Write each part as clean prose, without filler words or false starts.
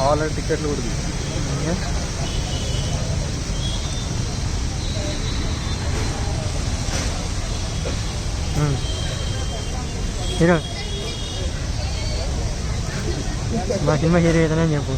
కావాలంటే టికెట్లు కూడా హీరో మా సినిమా హీరో ఏదైనా చెప్పు.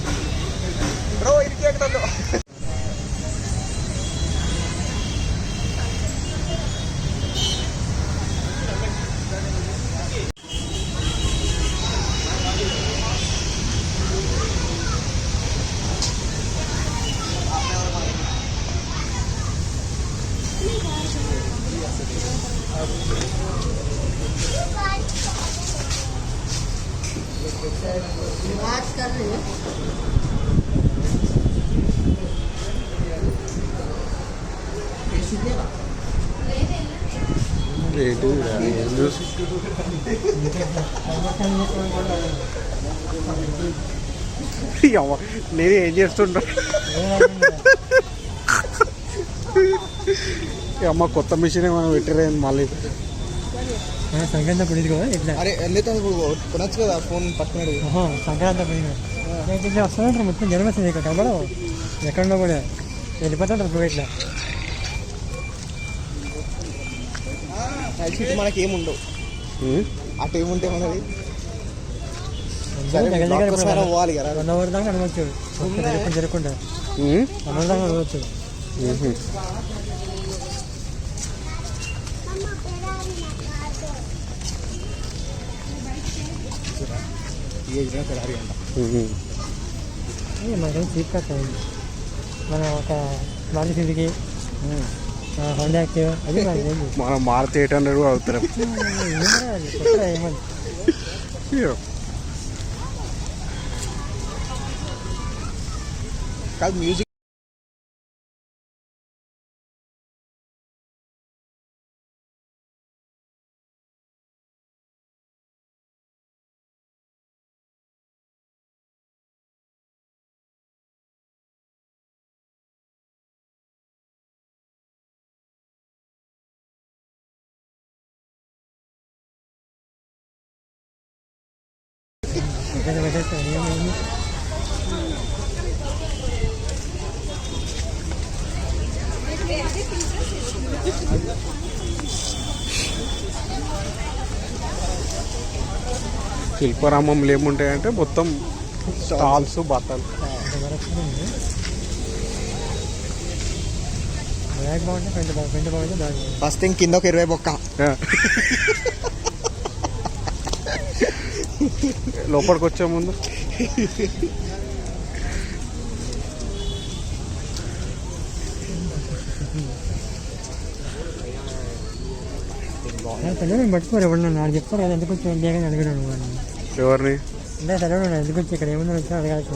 నేను ఏం చేస్తుంటా అమ్మ కొత్త మిషన్ ఏమైనా పెట్టారేంది మళ్ళీ సంక్రాంతి పడింది కదా ఇట్లా. అరే ఎందుకంటే కొనొచ్చు కదా ఫోన్ పట్టుకున్నాడు. సంక్రాంతి పడింది ఇట్లా వస్తుంటారు మొత్తం జనం వస్తుంది ఇక్కడ కబడో ఎక్కడో కూడా వెళ్ళిపోతుంటారు ఇప్పుడు ఇట్లా. మనకి ఏముండవు అటు ఏముంటే మనది పోవాలి కదా 1 అవర్ దాకా అనవచ్చు జరగకుండా 1 అవర్ దాకా అనవచ్చు. మనకి చీప్ కట్ అయింది. మనం ఒక మారుతి సుజుకి హోండా యాక్టివ్ అది మనం మారుతి 800 కూడా అవుతాం. కాదు మ్యూజిక్ శిల్పారామంలో ఏముంటాయంటే మొత్తం స్టాల్స్ బట్టలు. ఫస్ట్ థింగ్ కింద ఒక 20 బొక్క లోపలికి వచ్చే ముందు సెలవు పట్టుకోరు ఎవరు నన్ను నాకు చెప్తారు కదా ఎందుకు వచ్చి ఇండియా కానీ అడిగాను వాడిని. ఎవరిని అంటే సెలవు ఎందుకు వచ్చి ఇక్కడ ఏమన్నా వచ్చా అడగాల్సి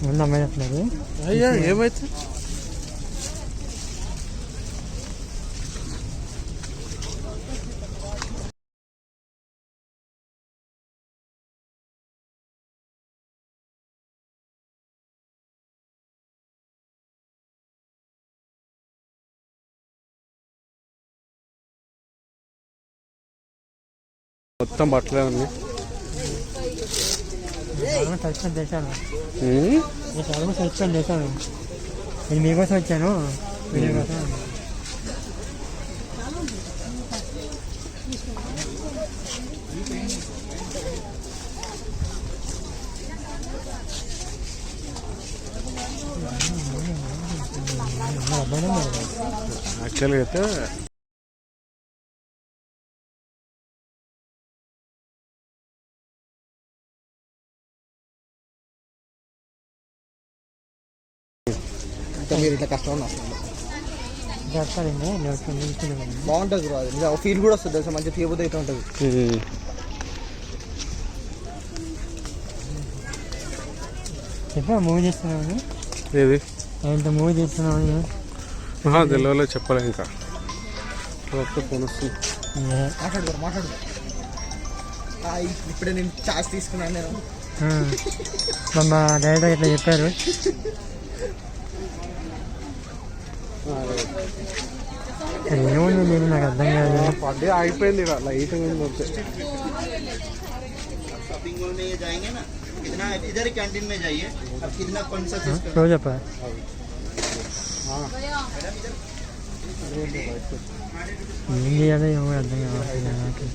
ముందు అమ్మాయి చెప్తున్నారు. అయ్యా ఏమైతే మొత్తం బట్టలే ఉంది. సస్పెండ్ చేశాను సస్పెండ్ చేశాను. నేను మీకోసం వచ్చాను వీడియో కోసం. యాక్చువల్గా అయితే మీరు ఇట్లా కష్టం బాగుంటుంది బ్రో. అది ఫీల్ కూడా వస్తుంది తెలుసా, మంచి తీయబుద్ధి అయితే ఉంటుంది. చెప్పా మూవీ చేస్తున్నాను ఏది ఎంత మూవీ చేస్తున్నాను తెలియలో చెప్పలే. ఇంకా ఫోన్ వస్తుంది మాట్లాడు. ఇప్పుడే నేను ఛార్జ్ తీసుకున్నాను నేను. మా డైరెక్టర్ ఇట్లా చెప్పారు. ఏముంది నేను నాకు అర్థం కాదు. పడ్డే అయిపోయింది లైట్ शॉपिंग मॉल में ये जाएंगे ना, कितना इधर ही कैंटीन में जाइए, अब कितना कौन सा चीज క్లోజ్ చెప్పా ఏం చేయాలో ఏమో అర్థం కావాలి నాకు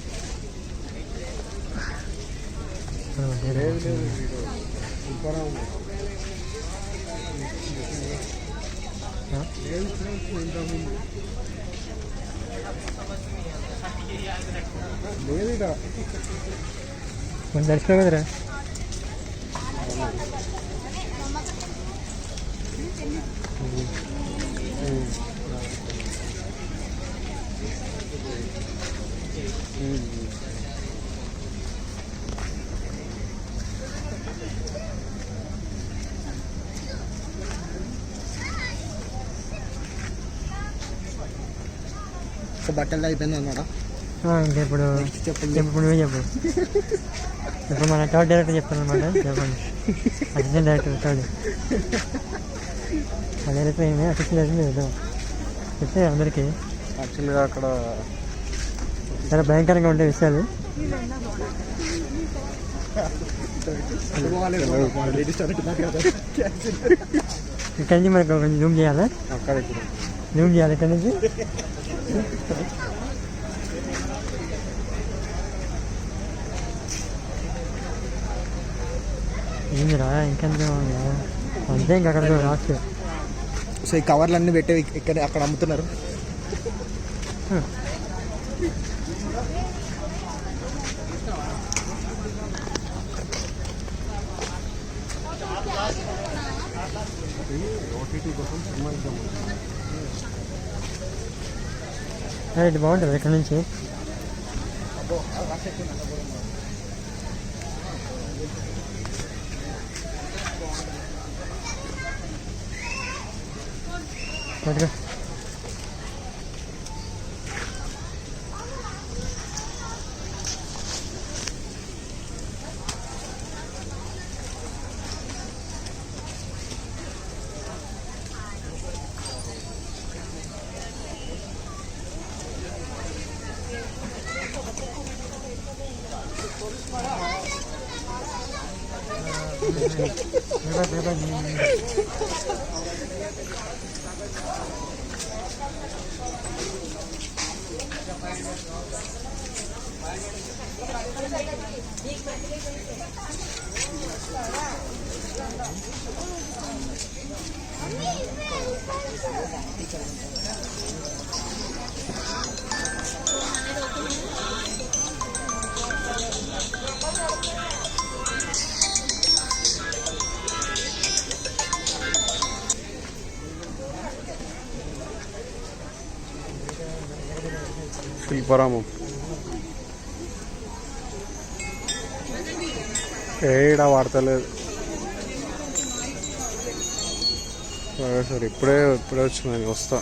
కొంచెం దర్శనం కదరా సో బట్టలు అయిపోయింది అనమాట. ఇంకెప్పుడు ఇప్పుడు నువ్వే చెప్పు ఇప్పుడు మన థర్డ్ డైరెక్టర్ చెప్తాను అనమాట. చెప్పండి అసిస్టెంట్ డైరెక్టర్ థర్డ్ డైరెక్టర్ ఏమి అసిస్టెంట్ డైరెక్టర్ చెప్తాం చెప్తే అందరికీ యాక్చువల్గా అక్కడ చాలా భయంకరంగా ఉంటాయి విషయాలు. ఇక్కడి నుంచి మనకు కొంచెం జూమ్ చేయాలా, అక్కడ జూమ్ చేయాలి ఇక్కడి నుంచి. ఏందిరా ఇంకెంత అంతే ఇంకా అక్కడ లాస్ట్. సో ఈ కవర్లు అన్నీ పెట్టి ఇక్కడ అక్కడ అమ్ముతున్నారు. ఇది బాగుంటుంది ఇక్కడ నుంచి. పట్టుకో శిల్పారామం ఏడా వాడతలేదు. సరే సరే ఇప్పుడే వచ్చిందని వస్తా.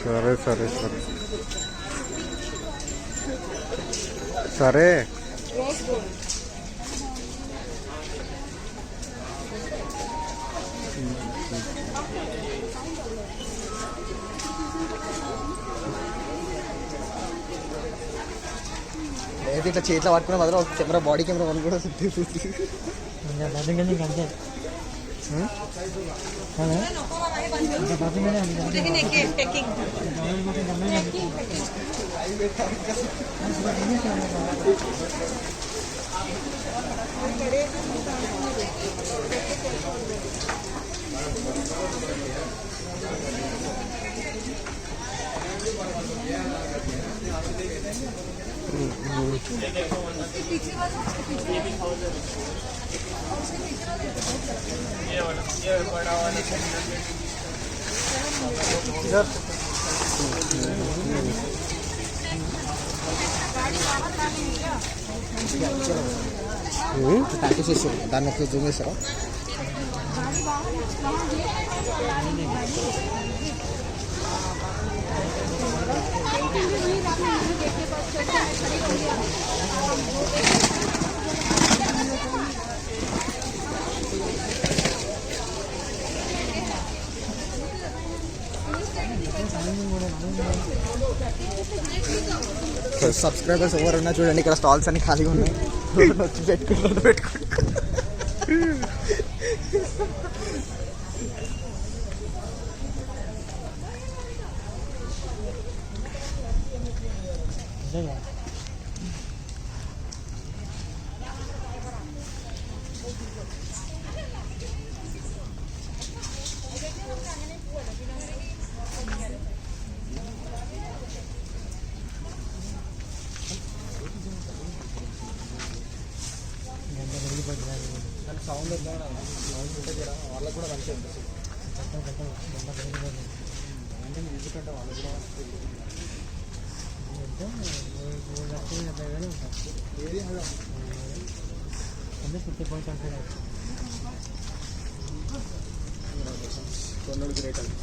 సరే సరే సరే సరే అయితే ఇట్లా చేతిలో పట్టుకున్న మాత్రం ఒక కెమెరా బాడీ కెమెరా వన్ కూడా ఇంకా బతికింది ఇంక అంతే. ఇంకా బతికింది ప్రాక్టీస్ చేస్తారు. దాన్ని ఒకసారి జూమ్ చేస్తారా? సబ్స్క్రైబర్స్ ఎవరు ఉన్నా చూడండి, ఇక్కడ స్టాల్స్ అన్ని ఖాళీగా ఉన్నాయి. వచ్చి పెట్టుకుంటారు. సౌండ్ వాళ్ళకి కూడా మంచిగా అనిపిస్తుంది. అంటే మ్యూజిక్ అంటే వాళ్ళు కూడా ఏది అంటే 50 అంటే కొన్నోడు గ్రేట్ అని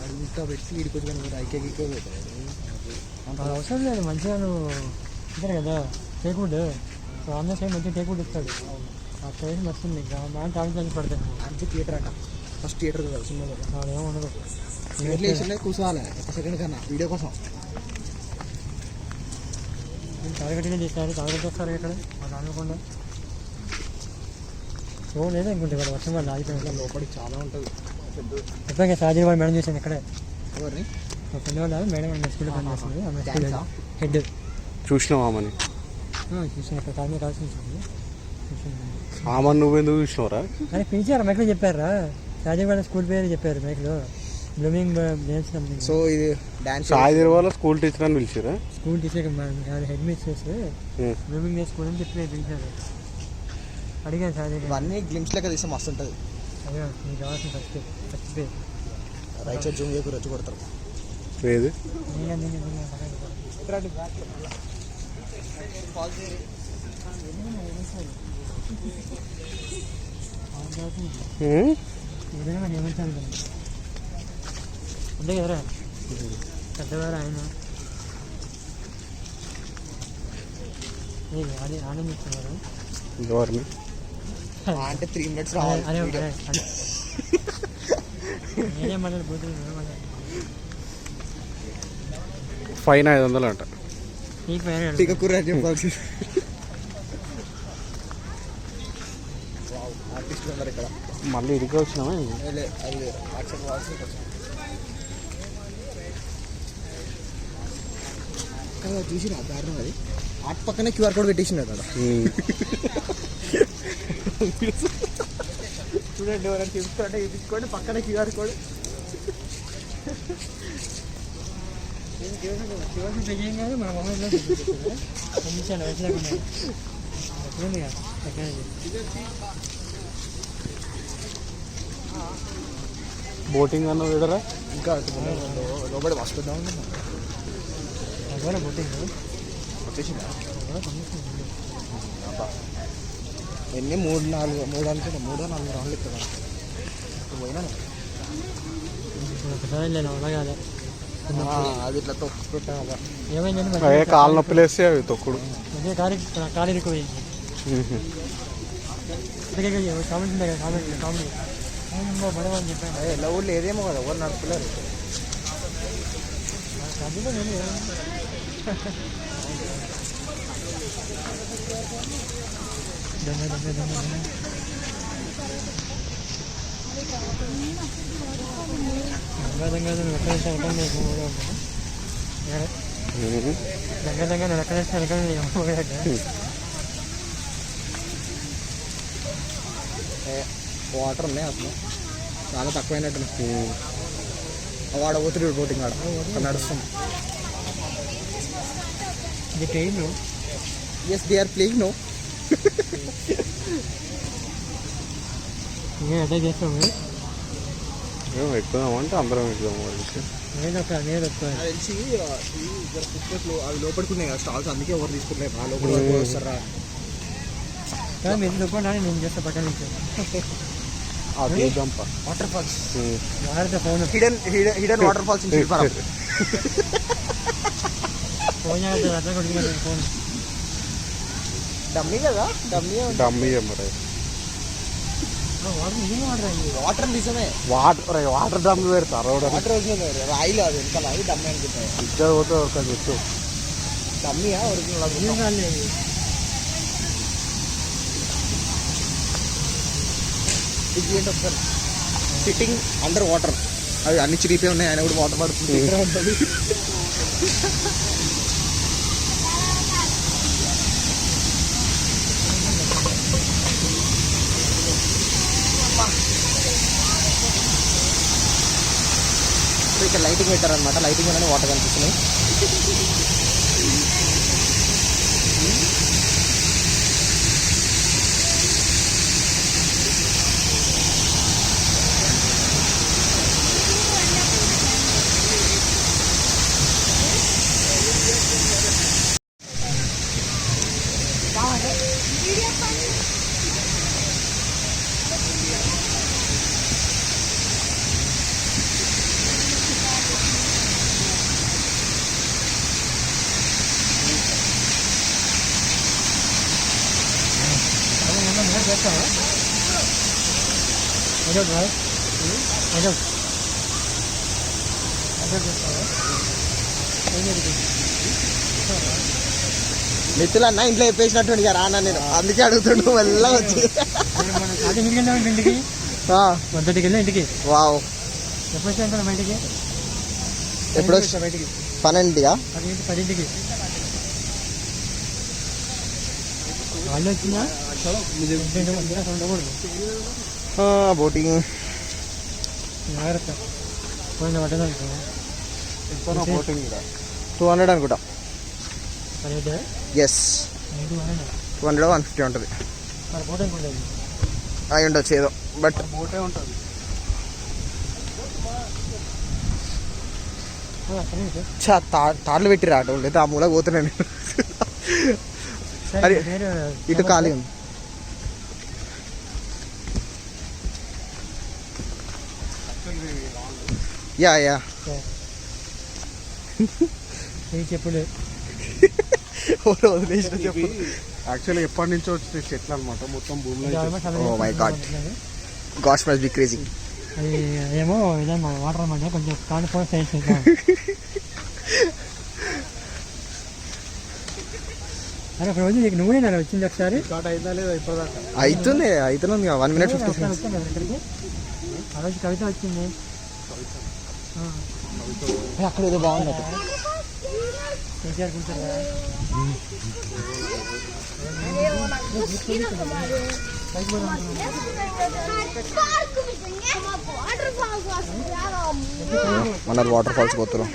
అది ఇంకా పెట్టి ఇడికొచ్చి కానీ మీరు ఐకే గీకే అంత అవసరం లేదు. మంచిగా నువ్వు ఇద్దరు కదా టేక్ వుడ్, సో అన్న సైడ్ మంచిగా టేక్ వుడ్ ఇస్తాడు. ఆ ప్రైస్ వస్తుంది దాని టాబ్లెట్ పడతాయి. అంటే థియేటర్ అంట, ఫస్ట్ థియేటర్ కదా సినిమా కదా, ఏమో ఉండదు. రిలేషన్ కూర్చోవాలి ఒక సెకండ్ కన్నా వీడియో కోసం. తాగట్టినే చేస్తారు, తాగట్టు వస్తారు ఇక్కడ మాకు అనుకోకుండా. సో లేదా ఇంకుంటే కదా వర్షం వాళ్ళు ఆగిపోయిన లోపలికి చాలా ఉంటుంది. ఎప్పుడైనా సాజీ వాళ్ళు మేడం చేసాను ఇక్కడే. ఎవరిని మా ఫ్రెండ్ వాళ్ళు మేడం మన స్కూల్లో పనిచేస్తుంది. ఆమె స్కూల్ హెడ్. చూసినావు ఆమెని? చూసాను, ఇక్కడ కాదు మీద కావాల్సి చూసాను. ఆమె నువ్వెందుకు చూసినావురా? అని పిలిచారు మైక్లో చెప్పారా, సాజీ వాళ్ళ స్కూల్ పేరు చెప్పారు మైక్లో, బ్లూమింగ్ డ్యాన్స్ సంథింగ్. సో ఇది డాన్స్ సాయి వాళ్ళ స్కూల్ టీచర్ అని పిలిచారా? School teacher head mistress blooming day school అని చెప్పి పిలిచారు. అడిగాను సాజీ ఇవన్నీ గ్లిమ్స్ లెక్క తీస్తే మస్తు ఉంటుంది. అదే మీకు కావాల్సిన ఫస్ట్ పేరు రైట్ సైడ్ జూమ్ చేయకు రచ్చి కొడతారు. ఏది ఏదైనా ఏమంటాను అంతే కదరా పెద్దవారు ఆయన. అది ఆనందిస్తున్నారు. ఎవరిని అంటే 3 minutes అదే రావాలి. అదే నేనే మళ్ళీ పోతుంది. ఫైన్ 500 అంట. నీకు పైన టీకా కూర అని చెప్పాల్సి. ఆర్టిస్టులు ఉన్నారు ఇక్కడ. మళ్ళీ ఇదికే వచ్చినామా? అది యాక్షన్ వాల్సి కదా చూసిన దారుణం. అది ఆర్ట్ పక్కనే క్యూఆర్ కోడ్ పెట్టేసింది కదా. చూడండి ఎవరైనా తీసుకుంటే తీసుకోండి, పక్కనే క్యూఆర్ కోడ్. కాదు మన మొబైల్లో పంపించాను వచ్చాకుండా ఎక్కడుంది కదా టెక్నాలజీ. బోటింగ్ అన్న విడరా ఇంకా లోపల వస్తుందా అదే బొట్టింగ్ వచ్చేసిందా? ఎన్ని 3-4 అనుకుంటా, 3-4 రౌండ్లు ఇక్కడ పోయినా ఒకసారి నేను అలాగే అది ఇట్లా తొక్కు పెట్టా. ఏమైందండి కాలు నొప్పులు వేస్తే అవి తొక్కుడు. మధ్య ఖాళీ ఎక్కువ కామెంట్ ఉంటాయి కదా, కామెంట్ పడవని చెప్పాను. ఎలా ఊళ్ళో లేదేమో కదా, ఎవరు నడుపులేరు. అందులో నేను దొంగ నేను ఎక్కడ దొంగ నేను ఎక్కడ వాటర్ ఉన్నాయి అసలు చాలా తక్కువైనట్టు. వాడ పోతుంది బోటింగ్ ఆడ నడుస్తుంది. ఇది train. Yes they are playing no. Attack చేస్తాము ఎక్కుదామంటే అందరం ఎక్కుదాము. నేను తెలిసి ఫుట్పాత్లు అవి లోపడుకున్నాయి కదా స్టాల్స్, అందుకే ఎవరు తీసుకుంటలేదు. ఆ లోపల వస్తారా మీరు లోపల నేను చేస్తా పక్కన నుంచి. Waterfalls, phone hidden waterfalls phone అట్లా కొట్టుకున్నాను. ఫోన్ డమ్మీ కదా, డమ్మీ డమ్మీ మరి వాటర్ నిజంగా వాటర్ అయింది. వాటర్ నిజమే, వాటర్ డ్రమ్ పెడతారు వాటర్ ఒరిజినల్ రాయిలు అది వెనకాల అది డమ్మి అనుకుంటాయి. ఇద్దరు పోతే ఒక చెట్టు డమ్మియా ఒరిజినల్ ఇది ఏంటి ఒకసారి సిట్టింగ్ అండర్ వాటర్, అవి అన్ని చిరిగిపోయి ఉన్నాయి, ఆయన కూడా వాటర్ పడుతుంది ఉంటుంది. ఇక్కడ లైటింగ్ పెట్టారనమాట, లైటింగ్ వల్లనే వాటర్ కనిపిస్తున్నాయి. చేస్తావా? అదే బాయ్ అదే అదే చేస్తావా? మిత్తులు అన్న ఇంట్లో చెప్పేసినట్టు రానా నేను, అందుకే అడుగుతుండు మళ్ళీ వచ్చి. మనం అది ఇంటికి వెళ్ళాం, ఇంటికి మొదటికి వెళ్ళాం ఇంటికి. వావ్, ఎప్పుడు వచ్చాను బయటికి? ఎప్పుడు వచ్చా బయటికి? 12గా 10ంటికి వాళ్ళు వచ్చిందా ఉండకూడదు. బోటింగ్ జాగ్రత్త పోయిన పట్టదనుకో. బోటింగ్ 200 అనుకుంటా. రేట్ ఎస్ 200 150 ఉంటుంది. మరి పోవడానికి ఉంటుంది. అయి ఉండొచ్చు ఏదో, బట్ బోటే ఉంటుంది. తాళ్ళు పెట్టి రావటం లేదు, ఆ మూల పోతున్నాను. అరే ఇటు ఖాళీ ఉంది. యా యా చెప్పులే వదిలేసిన చెప్పు. యాక్చువల్లీ ఎప్పటి నుంచో వచ్చిన చెట్లు అనమాట, మొత్తం భూమిలో. Oh my god, gosh must be crazy. అది ఏమో ఇదేమో వాటర్ అన్నమాట, కొంచెం కాన్ఫోర్ సైన్స్. అరే ఒక రోజు నీకు నువ్వే నేను వచ్చింది ఒకసారి. స్టార్ట్ అయిందా లేదా ఇప్పటిదాకా? అవుతుంది 1 minute 50 seconds. వచ్చాను కదా ఇక్కడికి. ఆ రోజు కవిత వచ్చింది. అక్కడ ఏదో బాగుంది. కేసీఆర్ కూర్చోరు కదా. మన వాటర్ ఫాల్స్ పోతున్నాం.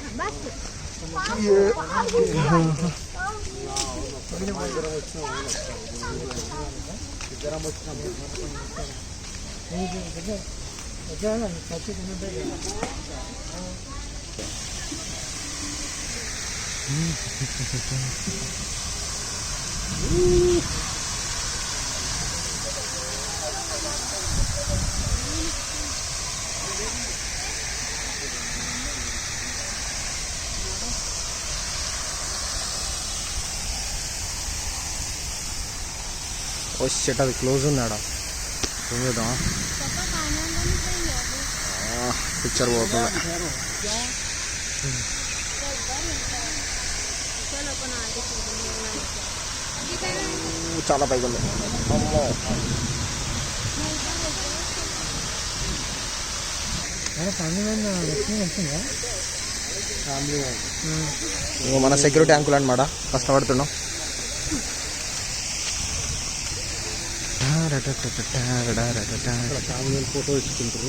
ఓ షట్, అది క్లోజ్ ఉన్నాడా? చూద్దాం, పిక్చర్ పోతుంది. చాలా పైకి ఉంది. మన సెక్యూరిటీ అంకుల్ అనమాట, కష్టపడుతున్నాం. ఫోటో ఇచ్చుకుంటారు.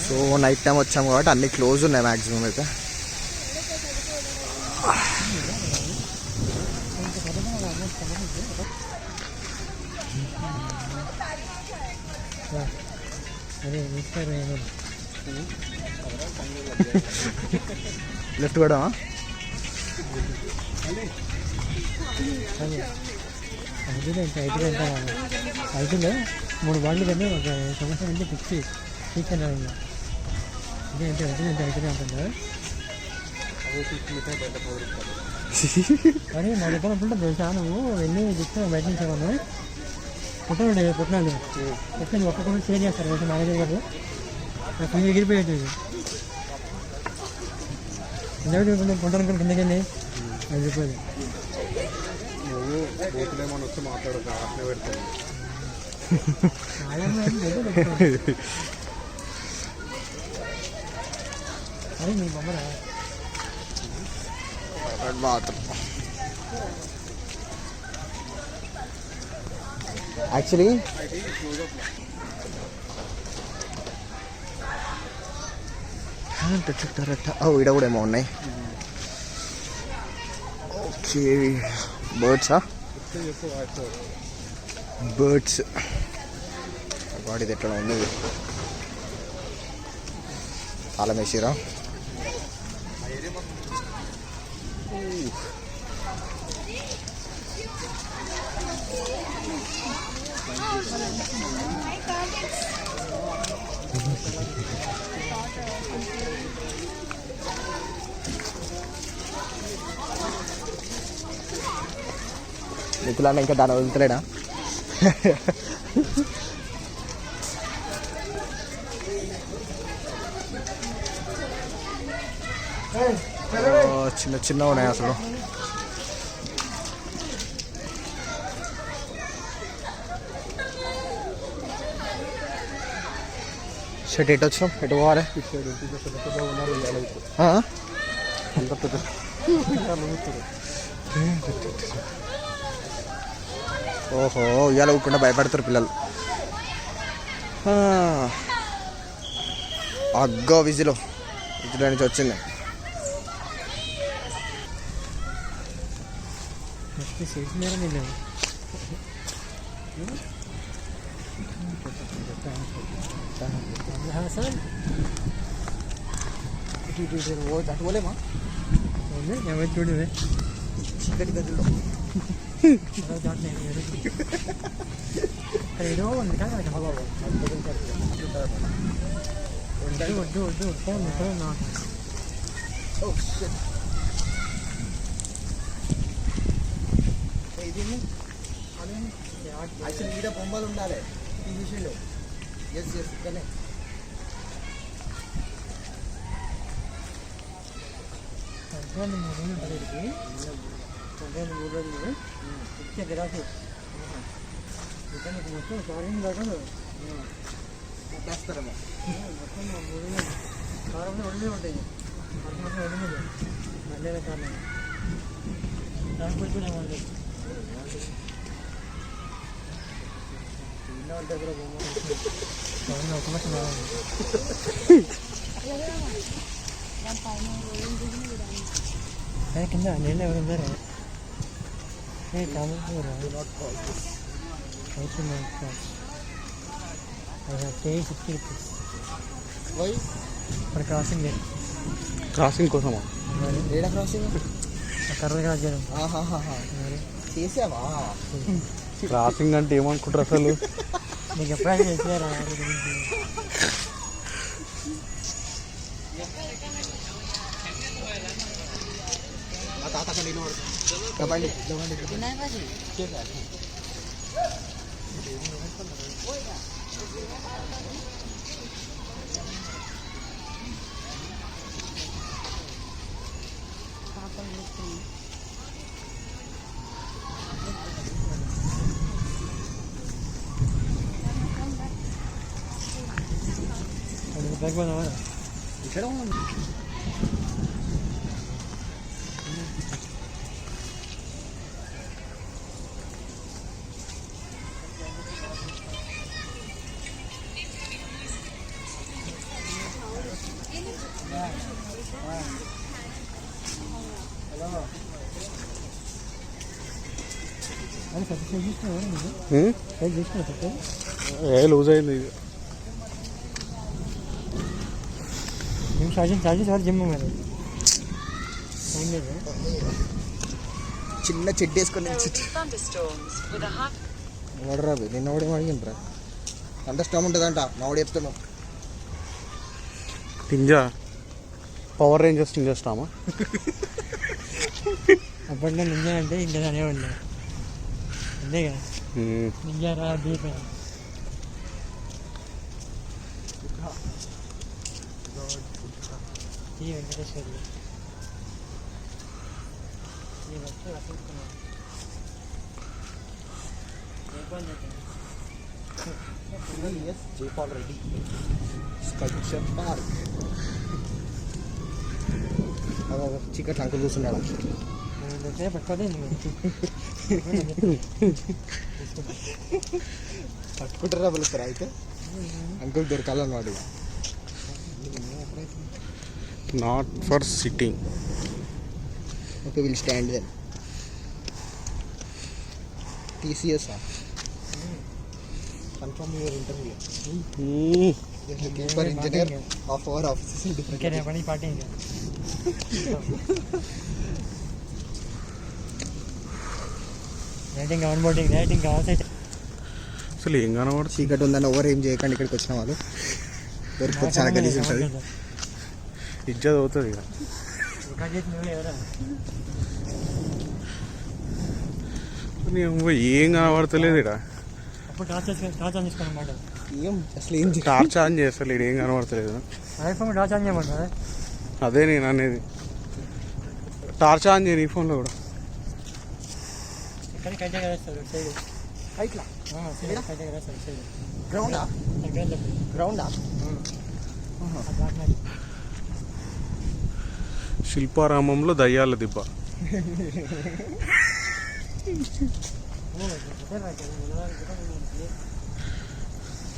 సో నైట్ టైం వచ్చాము కాబట్టి అన్ని క్లోజ్ ఉన్నాయి మ్యాక్సిమం అయితే. లెఫ్ట్ కూడా ఐదులో 3 బాటిల్ కన్నా ఒక సంవత్సరం అంటే పిచ్చి టీచర్ ఇదే అంటే అయితే ఉంటుంది. అరే నా దగ్గర ఉంటుంది తెలుసా, నువ్వు వెళ్ళి చెప్తే బయట నుంచి ఏమన్నా పుట్టిన ఉంటాయి పుట్టినాడు పుట్టిన ఒక్కొక్కరు షేర్ చేస్తారు కొంచెం మేనేజర్ గారు కొంచెం ఎగిరిపోయేది ఎందుకంటే పుట్టను కిందకి వెళ్ళి అది చెప్పేది. నువ్వు బూతులేమని వచ్చి మాట్లాడదు అట్నే పెడతాను. అరే మీ బొమ్మరా మాత్రం యాక్చువల్లీ ఈడ కూడా ఏమో ఉన్నాయి. ఓకే బర్డ్సా బర్డ్స్ వాడిది ఎట్లా ఉంది తాళం వేసిరా. నిఖిలన్న ఇంకా దాన్ని వదులుతలేడా? చిన్న చిన్న ఉన్నాయి అసలు. షర్ట్ ఎటు వచ్చినాం, ఎటు పోవాలి? అంత పెద్ద ఓహో ఇవాళ ఊకుండా భయపడతారు పిల్లలు. అగ్గో విజిలో నుంచి వచ్చింది. సీట్స్ మీద నేను అటు పోలేమా? ఎవరు చూడవే చీకటి గదిలో ఏదో ఉంది కానీ వద్దు వద్దు వద్దు ఫోన్ నాకు యాక్చువల్లీ ఈడ బొమ్మలు ఉండాలి టీవీలో. ఎస్ ఎస్ ఇక్కడనే సంక్రాంతి 3 రోజులు పడేది. సంక్రాంతి 3 రోజులు ఇచ్చే గిరాకీ ఇక్కడ మొత్తం కారింగ్ దాకా చేస్తారేమో. మొత్తం 3 రోజులు కారంలో ఒళ్ళే ఉంటాయి. మొత్తం ఒళ్ళే మళ్ళీ కారణం దాని కూర్చునే వాళ్ళు దగ్గర బొమ్మ ఒక లక్ష కింద నీళ్ళు ఎవరు ఉన్నారా? ఇప్పుడు క్రాసింగ్ క్రాసింగ్ కోసమా? ఏడా క్రాసింగ్? కర్ర క్రాస్ చేయడం చేసావా? క్రాసింగ్ అంటే ఏమనుకుంటారు అసలు? నీకు ఎప్పుడైనా చేసారా? ఇక్కడ లూజ్ అయింది. చార్జెస్ జిమ్ మరి చిన్న చెడ్డ వేసుకొని వాడరాదు. నిన్న వాడు ఏం అడిగిండ్రా? అంత స్టమ్ ఉంటుందంట మా వాడు చెప్తున్నావు. టింజా పవర్ రేంజర్స్ టింజా స్టామా? అప్పట్లో నింజా అంటే ఇంకా అనేవాళ్ళు అంతేగా నింజారా దీప్ అని. శ్రీ వెంకటేశ్వర్లు ఈ వచ్చి రసించుకున్నాను. Jaipal Reddy sculpture park. చీకట్లు అంకుల్ కూర్చున్నాడు. పట్టుకుంటారా పిలుస్తారా అయితే అంకుల్ దొరకాలన్నమాట. Not for sitting. Okay will stand then. TCS confirm your interview. For engineer of our office. పని పార్టీ ఇంకా writing on boarding writing on site. అసలు ఏం కనబడుతుంది? చీకటి ఉందని ఓవర్ ఏం చేయకండి. ఇక్కడికి వచ్చిన వాళ్ళు దొరికిపోతే చాలా గలీజ్ ఉంటుంది. ఇజ్జత్ అవుతుంది ఇక. ఏం కనబడతలేదు ఇక్కడ. అప్పుడు టార్చ్ ఆన్ చేసుకోనమాట. ఏం అసలు ఏం టార్చ్ ఆన్ చేస్తలేడు, ఏం కనబడతలేదు. ఐఫోన్ టార్చ్ ఆన్ చేయమంటారా? అదే నేను అనేది. టార్చ్ ఆన్ చేయను ఈ ఫోన్లో కూడా. ఇక్కడ కైతే కదేస్తారు సైడ్ ఇట్లా కైతే కదేస్తారు సైడ్. గ్రౌండా గ్రౌండా శిల్పారామంలో దయ్యాల దిబ్బ.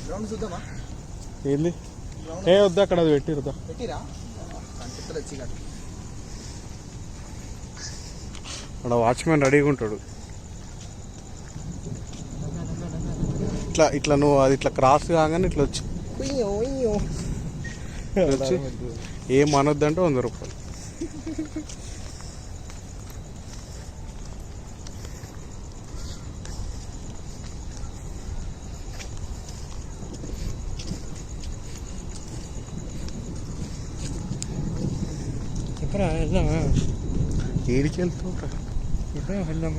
గ్రౌండ్ చూద్దామా? ఏంది? ఏ వద్దా, అక్కడ అది పెట్టిరుదా. పెట్టిరా కనిపిస్తుంది చీకటి. అక్కడ వాచ్మెన్ రెడీగా ఉంటాడు. ఇట్లా ఇట్లా నువ్వు అది ఇట్లా క్రాస్ కాగానే ఇట్లా వచ్చి ఏం అనొద్దంటే 100 రూపాయలు. చెప్పరా వెళ్దామా? ఏడికి వెళ్తుంటా ఇప్పుడు వెళ్దాం.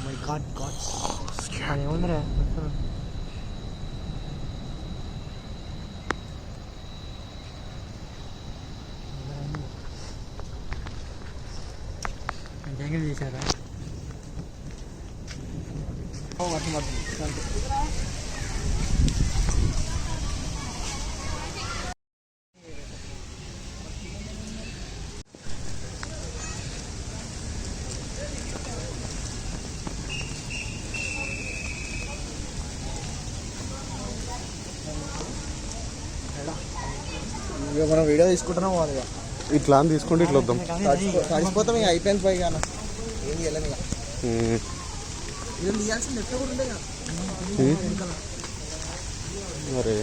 మై గాడ్ ఏముందిరా జంగిల్ చేశారా? ఇక మనం వీడియో తీసుకుంటున్నాం. వాళ్ళ ఇట్లా అని తీసుకుంటే ఇట్లా వద్దాం. తడిసిపోతాం ఇక అయిపోయింది. పైగా ఏం చేయలేము ఇక. ఇది తీయాల్సింది ఎట్లా కూడా ఉండే మరి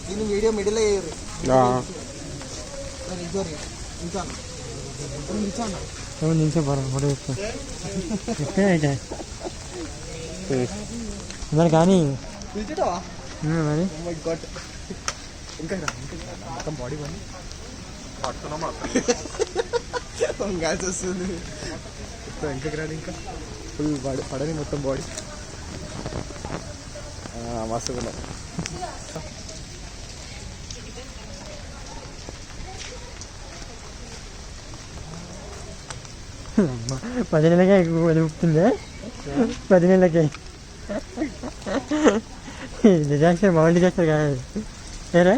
దీని వీడియో మిడిల్ అయ్యారు. నిమిషం పడ మరి కానీ మరి ఇంకా మొత్తం బాడీ పని గాల్సి వస్తుంది. ఇంకా రాడు ఇంకా ఫుల్ బాడీ పడని మొత్తం బాడీ మస్తుగా. పది నెలలకే వెలుపుతుందే. 10 నెలలకే డిజాస్టర్. మామూలు డిజాస్టర్ కాదు ఏరా,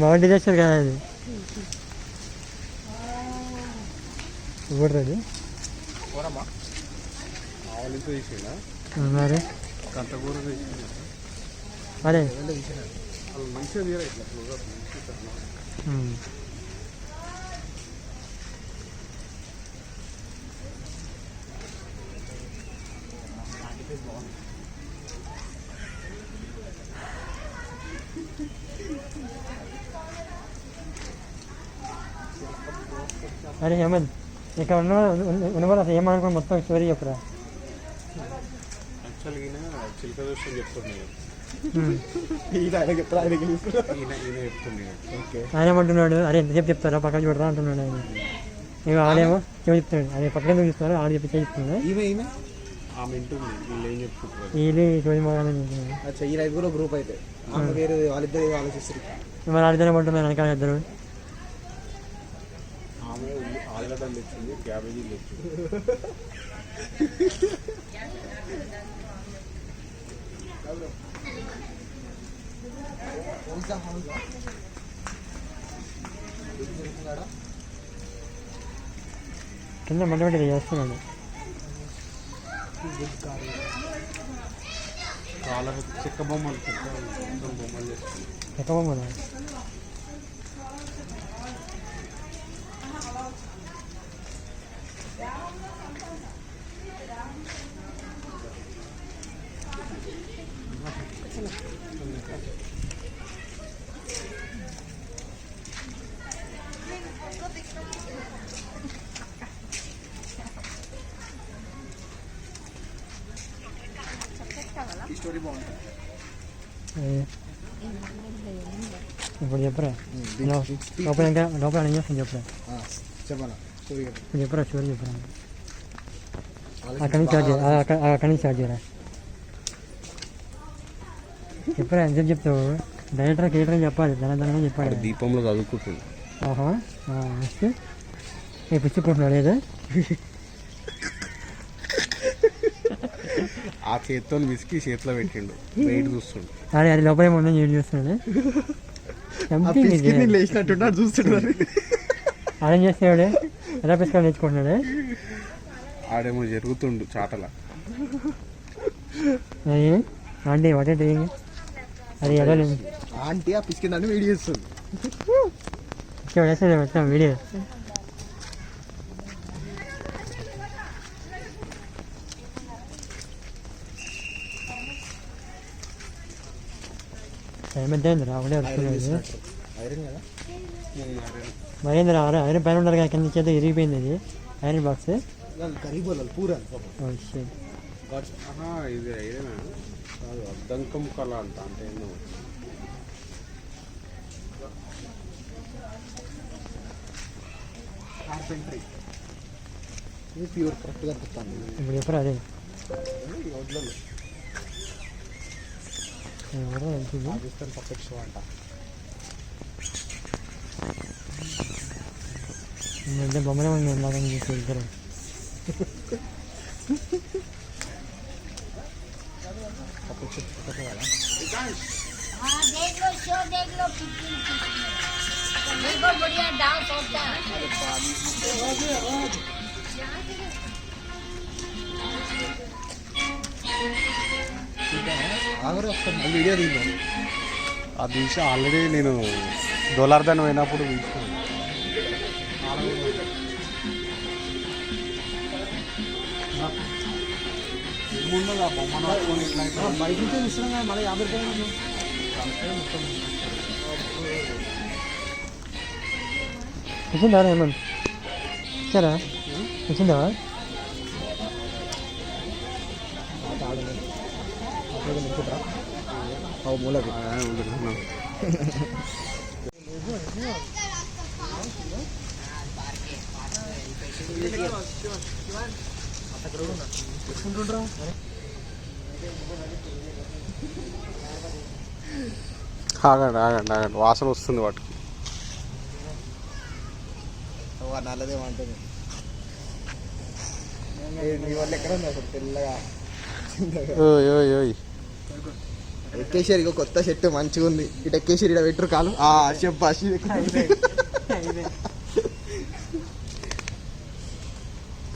మామూలు డిజాస్టర్ కాదు అది. ఇవ్వడు మరి అరే అరే హేమంత్ ఇక్కడ ఉన్న వాళ్ళు అసలు ఏమనుకోండి మొత్తం స్టోరీ చెప్పురా. యాక్చువల్గా చిలక దోషం చెప్తున్నాడు, ఆయన ఏమంటున్నాడు, అరే ఎంతసేపు చెప్తారా పక్కన చూడరా అంటున్నాడు ఆయన. ఇక ఆడేమో చెప్తున్నాడు, అదే పక్కన ఎందుకు చూస్తున్నారు ఆడ చెప్పి చెప్తున్నాడు. వీళ్ళు స్టోరీ మొదలు ఈ రైతు కూడా గ్రూప్ అయితే వేరే వాళ్ళిద్దరు ఆలోచిస్తారు. మరి వాళ్ళిద్దరు ఏమంటున్నారు వెనకాల ఇద్దరు. ఆలుగడ్డలు తెచ్చింది, క్యాబేజీలు తెచ్చింది. కింద మండపడి చేస్తున్నాడు. కాలర్ చెక్క బొమ్మలు బొమ్మలు చేస్తుంది. చెక్క బొమ్మలు ఇప్పుడు చెప్పరా లోపల ఇంకా లోపల ఏం చేస్తాను చెప్పరా. చెప్పాలా ఇప్పుడు చెప్పరా స్టోరీ చెప్పరా. అక్కడి నుంచి స్టార్ట్ చేయరా, అక్కడి నుంచి స్టార్ట్ చేయరా. చెప్పరా ఎంతసేపు చెప్తావు. డైరెక్టర్ కేటరింగ్ చెప్పాలి, దాని చెప్పాలి. దీపంలో చదువుకుంటుంది. ఆహా నెక్స్ట్ నేను పిచ్చుకుంటున్నాడు లేదా. ఆ చేతితో విసికి చేతిలో పెట్టిండు, వెయిట్ చూస్తుండు. అరే అది లోపల ఏమన్నా ఏం చూస్తున్నాడు. లేచినట్టున్నాడు చూస్తున్నాడు. అదేం చేస్తున్నాడు, ఎలా పిసుకొని నేర్చుకుంటున్నాడు. ఆడేమో జరుగుతుండు చాటల. అది ఆంటీ వాటే అది ఎలా లేదు ఆంటీ ఆ పిసికిందని వీడియో చేస్తుంది. వేస్తుంది మొత్తం వీడియో. ఏమద్దేంద్ర ఒకటే వస్తున్నాడు. మహేంద్ర ఐరన్ పైన ఉన్నారు కదా, కింద చేత ఇరిగిపోయింది అది ఐరన్ బాక్స్. ఇది ఐరన్ కాదు, అద్దంకం కళ అంట. అంటే ఎన్నో ప్యూర్ కరెక్ట్గా అనిపిస్తాను. ఇప్పుడు చెప్పరా అదే పాకిస్తాన్ పర్ఫెక్ట్ షో అంట. బొమ్మలే ఉంది ఇందాక ఇద్దరు. देख लो शो देख लो देखो बढ़िया डांस होता है. వీడియో తీద్దాం. ఆ దిశ ఆల్రెడీ నేను డోలార్దాన్ పోయినప్పుడు తీసుకున్నాను. ఏముండదు ఆ బొమ్మను పట్టుకొని ఇట్లా బయట నుంచి చూస్తున్నాం కదా, మళ్ళీ 50 రూపాయలు వచ్చిందా ఏమన్నా ఇచ్చారా, వచ్చిందా. మూలకి ఆగండి ఆగండి ఆగండి, వాసన వస్తుంది వాటికి. నల్లదేమంటుంది నీ వల్ల ఎక్కడ ఉంది అసలు తెల్లగా. ఎక్కేసారు ఇక కొత్త షర్ట్ మంచిగా ఉంది. ఇటు ఎక్కేసారు, ఇక పెట్టరు కాలు చెప్పా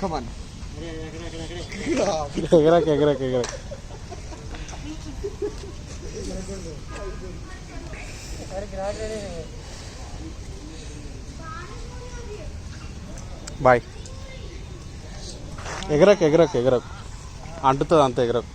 కమాన్ ఎగరాక ఎగరాక ఎగరాక. బాయ్. ఎగరాక ఎగరాక ఎగరాక అంటుతుంది అంత ఎగరాక.